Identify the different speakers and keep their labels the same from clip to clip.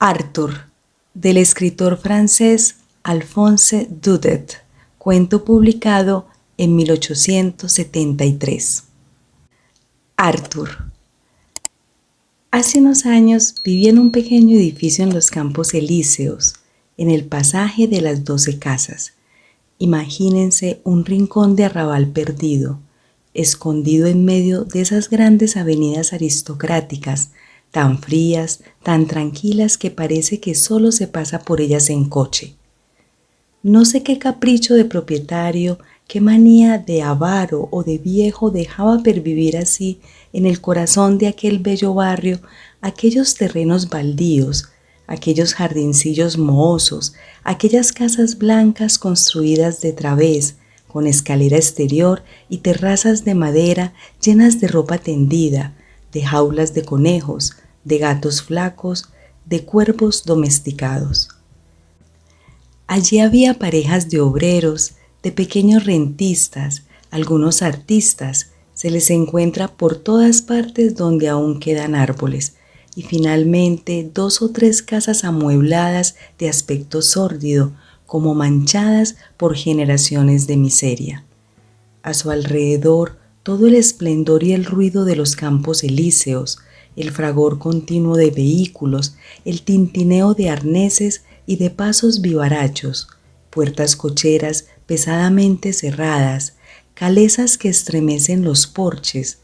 Speaker 1: Arthur, del escritor francés Alphonse Daudet, cuento publicado en 1873. Arthur. Hace unos años viví en un pequeño edificio en los Campos Elíseos, en el pasaje de las 12 casas. Imagínense un rincón de arrabal perdido, escondido en medio de esas grandes avenidas aristocráticas, tan frías, tan tranquilas que parece que solo se pasa por ellas en coche. No sé qué capricho de propietario, qué manía de avaro o de viejo dejaba pervivir así en el corazón de aquel bello barrio aquellos terrenos baldíos, aquellos jardincillos mohosos, aquellas casas blancas construidas de través, con escalera exterior y terrazas de madera llenas de ropa tendida, de jaulas de conejos, de gatos flacos, de cuervos domesticados. Allí había parejas de obreros, de pequeños rentistas, algunos artistas, se les encuentra por todas partes donde aún quedan árboles, y finalmente 2 o 3 casas amuebladas de aspecto sórdido, como manchadas por generaciones de miseria. A su alrededor todo el esplendor y el ruido de los campos elíseos, el fragor continuo de vehículos, el tintineo de arneses y de pasos vivarachos, puertas cocheras pesadamente cerradas, calesas que estremecen los porches,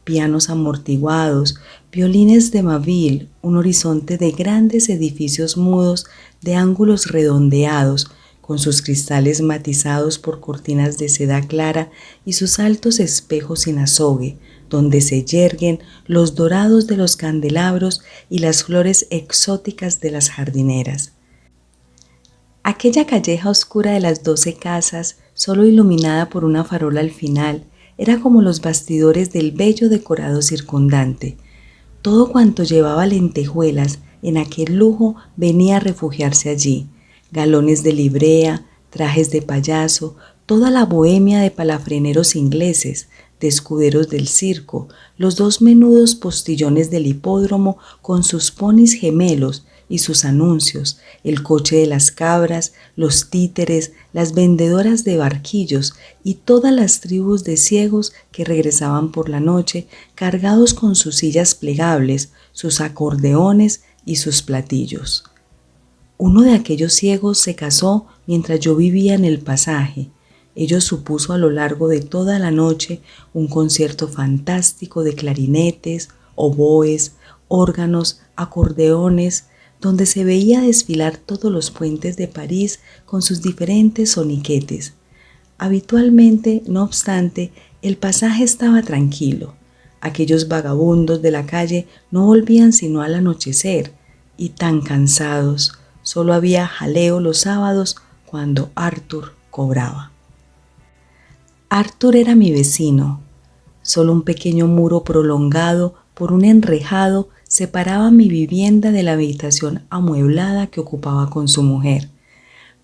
Speaker 1: pianos amortiguados, violines de Mabille, un horizonte de grandes edificios mudos de ángulos redondeados, con sus cristales matizados por cortinas de seda clara y sus altos espejos sin azogue, donde se yerguen los dorados de los candelabros y las flores exóticas de las jardineras. Aquella calleja oscura de las 12 casas, solo iluminada por una farola al final, era como los bastidores del bello decorado circundante. Todo cuanto llevaba lentejuelas en aquel lujo venía a refugiarse allí. Galones de librea, trajes de payaso, toda la bohemia de palafreneros ingleses, de escuderos del circo, los 2 menudos postillones del hipódromo con sus ponis gemelos y sus anuncios, el coche de las cabras, los títeres, las vendedoras de barquillos y todas las tribus de ciegos que regresaban por la noche cargados con sus sillas plegables, sus acordeones y sus platillos. Uno de aquellos ciegos se casó mientras yo vivía en el pasaje. Ello supuso a lo largo de toda la noche un concierto fantástico de clarinetes, oboes, órganos, acordeones, donde se veía desfilar todos los puentes de París con sus diferentes soniquetes. Habitualmente, no obstante, el pasaje estaba tranquilo. Aquellos vagabundos de la calle no volvían sino al anochecer, y tan cansados, solo había jaleo los sábados cuando Arthur cobraba. Arthur era mi vecino. Solo un pequeño muro prolongado por un enrejado separaba mi vivienda de la habitación amueblada que ocupaba con su mujer,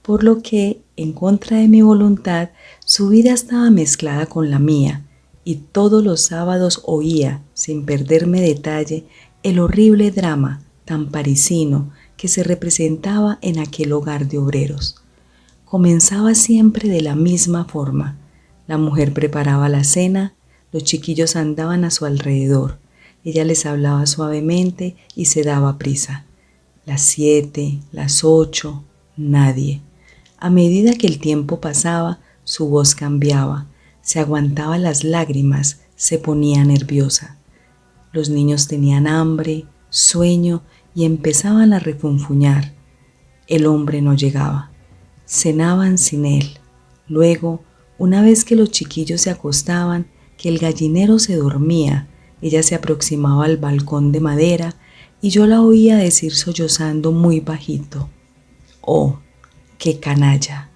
Speaker 1: por lo que, en contra de mi voluntad, su vida estaba mezclada con la mía, y todos los sábados oía, sin perderme detalle, el horrible drama tan parisino que se representaba en aquel hogar de obreros. Comenzaba siempre de la misma forma. La mujer preparaba la cena, los chiquillos andaban a su alrededor. Ella les hablaba suavemente y se daba prisa. Las 7, las 8, nadie. A medida que el tiempo pasaba, su voz cambiaba, se aguantaba las lágrimas, se ponía nerviosa. Los niños tenían hambre, sueño y empezaban a refunfuñar. El hombre no llegaba. Cenaban sin él. Luego, una vez que los chiquillos se acostaban, que el gallinero se dormía, ella se aproximaba al balcón de madera y yo la oía decir sollozando muy bajito: «Oh, qué canalla,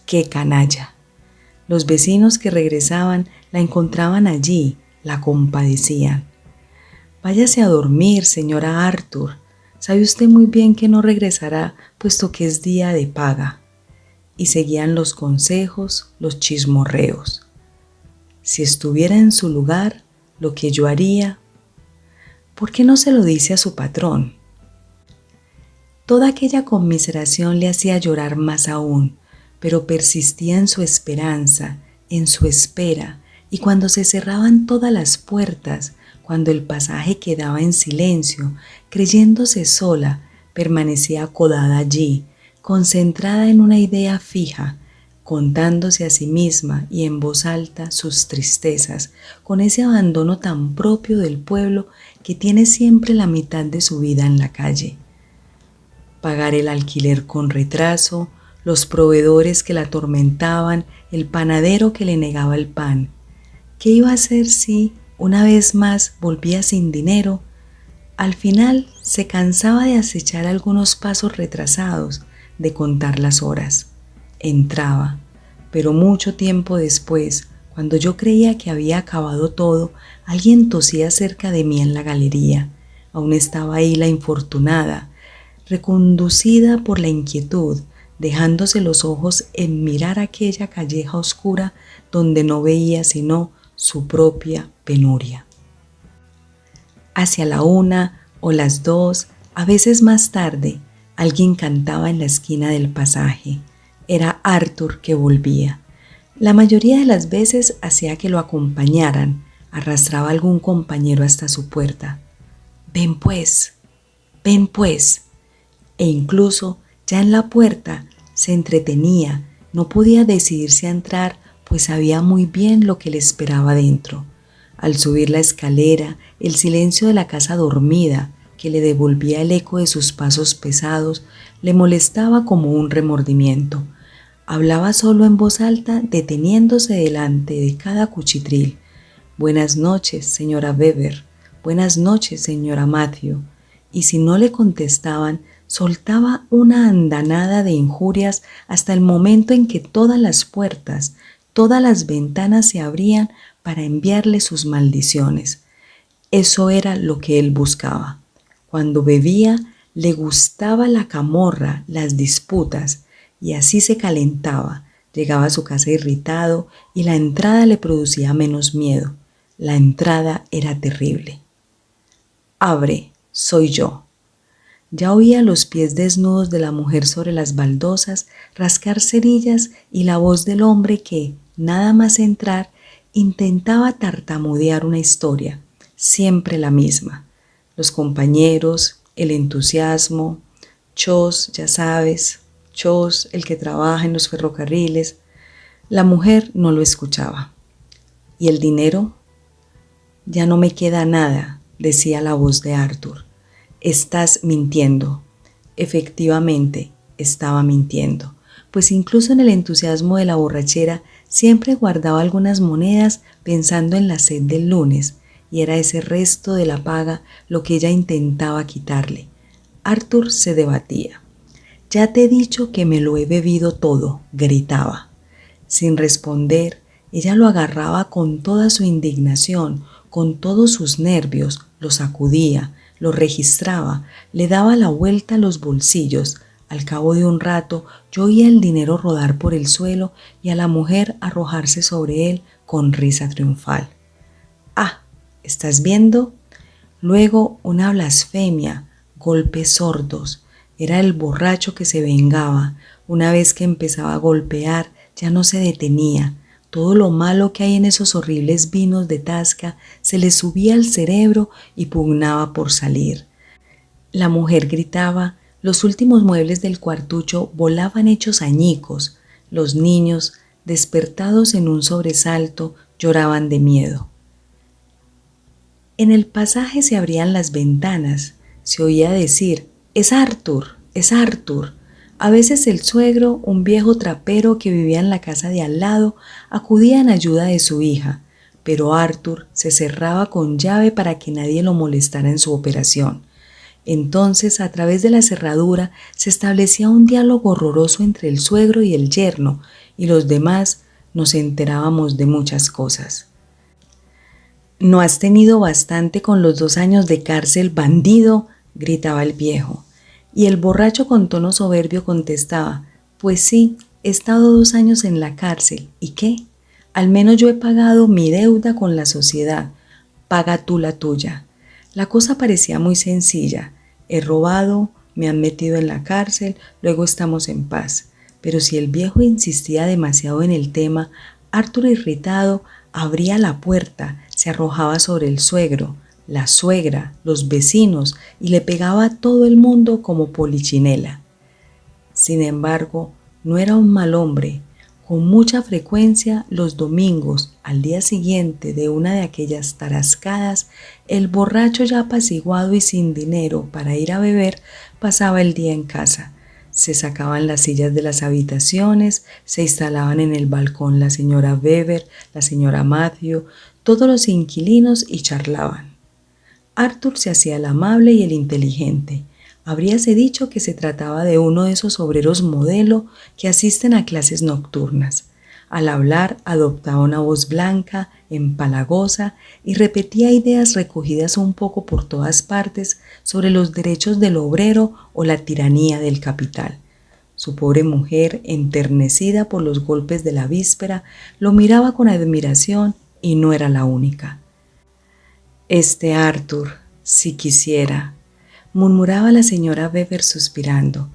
Speaker 1: qué canalla». Los vecinos que regresaban la encontraban allí, la compadecían. «Váyase a dormir, señora Arthur. Sabe usted muy bien que no regresará, puesto que es día de paga». Y seguían los consejos, los chismorreos. Si estuviera en su lugar, lo que yo haría, ¿por qué no se lo dice a su patrón? Toda aquella conmiseración le hacía llorar más aún, pero persistía en su esperanza, en su espera, y cuando se cerraban todas las puertas, cuando el pasaje quedaba en silencio, creyéndose sola, permanecía acodada allí, concentrada en una idea fija, contándose a sí misma y en voz alta sus tristezas, con ese abandono tan propio del pueblo que tiene siempre la mitad de su vida en la calle. Pagar el alquiler con retraso, los proveedores que la atormentaban, el panadero que le negaba el pan. ¿Qué iba a hacer si, una vez más, volvía sin dinero? Al final se cansaba de acechar algunos pasos retrasados, de contar las horas. Entraba, pero mucho tiempo después, cuando yo creía que había acabado todo, alguien tosía cerca de mí en la galería. Aún estaba ahí la infortunada, reconducida por la inquietud, dejándose los ojos en mirar aquella calleja oscura donde no veía sino su propia penuria. Hacia la 1 o las 2, a veces más tarde, alguien cantaba en la esquina del pasaje. Era Arthur que volvía. La mayoría de las veces hacía que lo acompañaran, arrastraba a algún compañero hasta su puerta. Ven pues, ven pues. E incluso ya en la puerta se entretenía, no podía decidirse a entrar, pues sabía muy bien lo que le esperaba dentro. Al subir la escalera, el silencio de la casa dormida, que le devolvía el eco de sus pasos pesados, le molestaba como un remordimiento. Hablaba solo en voz alta, deteniéndose delante de cada cuchitril. Buenas noches, señora Weber. Buenas noches, señora Matthew. Y si no le contestaban, soltaba una andanada de injurias hasta el momento en que todas las puertas, todas las ventanas se abrían para enviarle sus maldiciones. Eso era lo que él buscaba. Cuando bebía, le gustaba la camorra, las disputas, y así se calentaba. Llegaba a su casa irritado y la entrada le producía menos miedo. La entrada era terrible. Abre, soy yo. Ya oía los pies desnudos de la mujer sobre las baldosas, rascar cerillas y la voz del hombre que, nada más entrar, intentaba tartamudear una historia, siempre la misma. Los compañeros, el entusiasmo, Chos, ya sabes, Chos, el que trabaja en los ferrocarriles. La mujer no lo escuchaba. ¿Y el dinero? Ya no me queda nada, decía la voz de Arthur. Estás mintiendo. Efectivamente, estaba mintiendo, pues incluso en el entusiasmo de la borrachera siempre guardaba algunas monedas pensando en la sed del lunes, y era ese resto de la paga lo que ella intentaba quitarle. Arthur se debatía. Ya te he dicho que me lo he bebido todo, gritaba. Sin responder, ella lo agarraba con toda su indignación, con todos sus nervios, lo sacudía, lo registraba, le daba la vuelta a los bolsillos. Al cabo de un rato, yo oía el dinero rodar por el suelo y a la mujer arrojarse sobre él con risa triunfal. «Ah, ¿estás viendo?» Luego una blasfemia, golpes sordos. Era el borracho que se vengaba. Una vez que empezaba a golpear, ya no se detenía. Todo lo malo que hay en esos horribles vinos de Tasca se le subía al cerebro y pugnaba por salir. La mujer gritaba, los últimos muebles del cuartucho volaban hechos añicos. Los niños, despertados en un sobresalto, lloraban de miedo. En el pasaje se abrían las ventanas. Se oía decir, «Es Arthur, es Arthur». A veces el suegro, un viejo trapero que vivía en la casa de al lado, acudía en ayuda de su hija, pero Arthur se cerraba con llave para que nadie lo molestara en su operación. Entonces, a través de la cerradura, se establecía un diálogo horroroso entre el suegro y el yerno, y los demás nos enterábamos de muchas cosas. «¿No has tenido bastante con los 2 años de cárcel, bandido?», gritaba el viejo. Y el borracho con tono soberbio contestaba, «Pues sí, he estado 2 años en la cárcel. ¿Y qué? Al menos yo he pagado mi deuda con la sociedad. Paga tú la tuya». La cosa parecía muy sencilla. He robado, Me han metido en la cárcel, luego estamos en paz. Pero si el viejo insistía demasiado en el tema, Arthur, irritado, abría la puerta, se arrojaba sobre el suegro, la suegra, los vecinos y le pegaba a todo el mundo como polichinela. Sin embargo, no era un mal hombre. Con mucha frecuencia, los domingos, al día siguiente de una de aquellas tarascadas, el borracho ya apaciguado y sin dinero para ir a beber, pasaba el día en casa. Se sacaban las sillas de las habitaciones, se instalaban en el balcón la señora Weber, la señora Matthew, todos los inquilinos y charlaban. Arthur se hacía el amable y el inteligente. Habríase dicho que se trataba de uno de esos obreros modelo que asisten a clases nocturnas. Al hablar adoptaba una voz blanca, empalagosa y repetía ideas recogidas un poco por todas partes sobre los derechos del obrero o la tiranía del capital. Su pobre mujer, enternecida por los golpes de la víspera, lo miraba con admiración y no era la única. Este Arthur, si quisiera, murmuraba la señora Weber suspirando.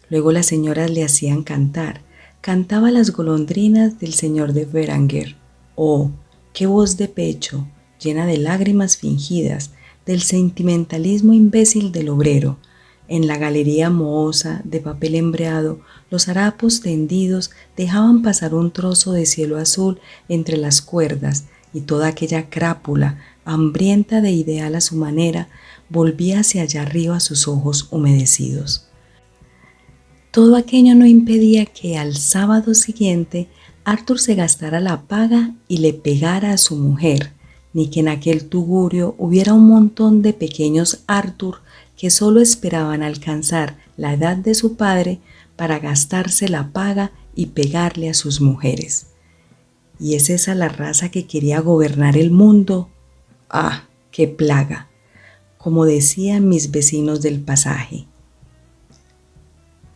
Speaker 1: Luego las señoras le hacían cantar. Cantaba las golondrinas del señor de Beranger. Oh, qué voz de pecho, llena de lágrimas fingidas, del sentimentalismo imbécil del obrero. En la galería mohosa de papel embreado, los harapos tendidos dejaban pasar un trozo de cielo azul entre las cuerdas y toda aquella crápula, hambrienta de ideal a su manera, volvía hacia allá arriba sus ojos humedecidos. Todo aquello no impedía que al sábado siguiente Arthur se gastara la paga y le pegara a su mujer, ni que en aquel tugurio hubiera un montón de pequeños Arthur que solo esperaban alcanzar la edad de su padre para gastarse la paga y pegarle a sus mujeres. ¿Y es esa la raza que quería gobernar el mundo? ¡Ah, qué plaga! Como decían mis vecinos del pasaje.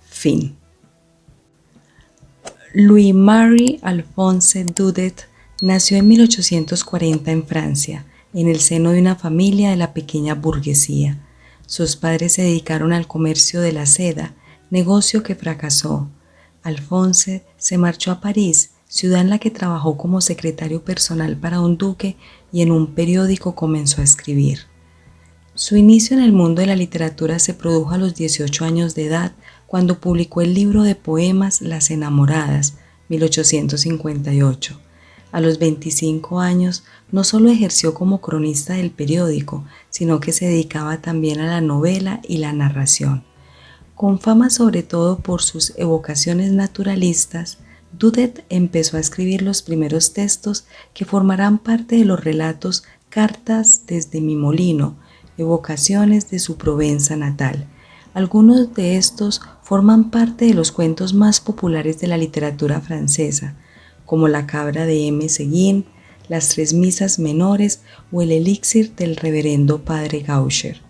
Speaker 1: Fin. Louis-Marie Alphonse Daudet nació en 1840 en Francia, en el seno de una familia de la pequeña burguesía. Sus padres se dedicaron al comercio de la seda, negocio que fracasó. Alphonse se marchó a París, ciudad en la que trabajó como secretario personal para un duque y en un periódico comenzó a escribir. Su inicio en el mundo de la literatura se produjo a los 18 años de edad, cuando publicó el libro de poemas Las enamoradas, 1858. A los 25 años no solo ejerció como cronista del periódico, sino que se dedicaba también a la novela y la narración. Con fama sobre todo por sus evocaciones naturalistas, Daudet empezó a escribir los primeros textos que formarán parte de los relatos Cartas desde mi molino, evocaciones de su Provenza natal. Algunos de estos forman parte de los cuentos más populares de la literatura francesa, como La cabra de M. Seguin, Las tres misas menores o El elixir del reverendo padre Gaucher.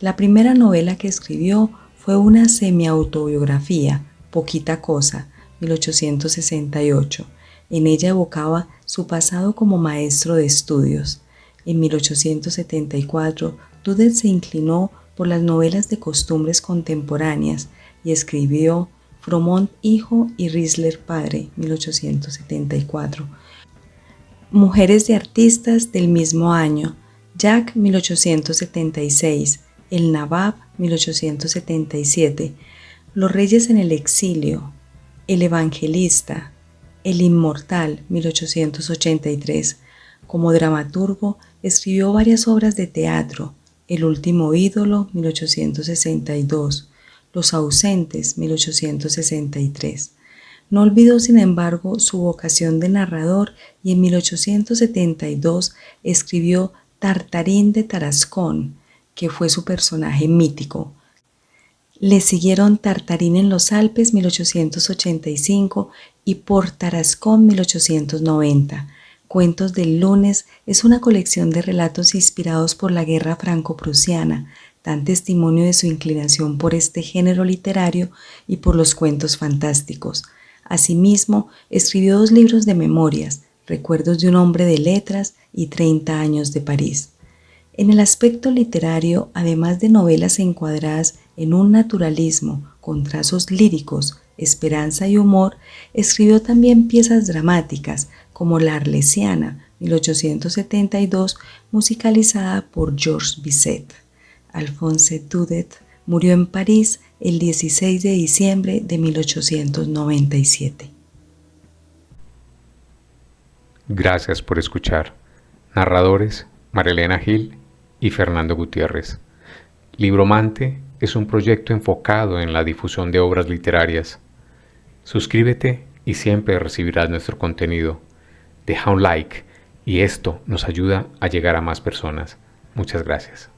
Speaker 1: La primera novela que escribió fue una semi-autobiografía, Poquita cosa, 1868. En ella evocaba su pasado como maestro de estudios. En 1874, Daudet se inclinó por las novelas de costumbres contemporáneas y escribió Fromont hijo y Riesler padre, 1874. Mujeres de artistas del mismo año, Jack, 1876, El Nabab, 1877, Los reyes en el exilio, El evangelista, El inmortal, 1883. Como dramaturgo, escribió varias obras de teatro, El último ídolo, 1862, Los ausentes, 1863. No olvidó, sin embargo, su vocación de narrador y en 1872 escribió Tartarín de Tarascón, que fue su personaje mítico. Le siguieron Tartarín en los Alpes, 1885, y Por Tarascón, 1890. Cuentos del lunes es una colección de relatos inspirados por la guerra franco-prusiana, dan testimonio de su inclinación por este género literario y por los cuentos fantásticos. Asimismo, escribió 2 libros de memorias, Recuerdos de un hombre de letras y 30 años de París. En el aspecto literario, además de novelas encuadradas En un naturalismo con trazos líricos, esperanza y humor, escribió también piezas dramáticas como La Arlesiana, 1872, musicalizada por Georges Bizet. Alphonse Daudet murió en París el 16 de diciembre de 1897.
Speaker 2: Gracias por escuchar. Narradores: Marilena Gil y Fernando Gutiérrez. Libromante es un proyecto enfocado en la difusión de obras literarias. Suscríbete y siempre recibirás nuestro contenido. Deja un like y esto nos ayuda a llegar a más personas. Muchas gracias.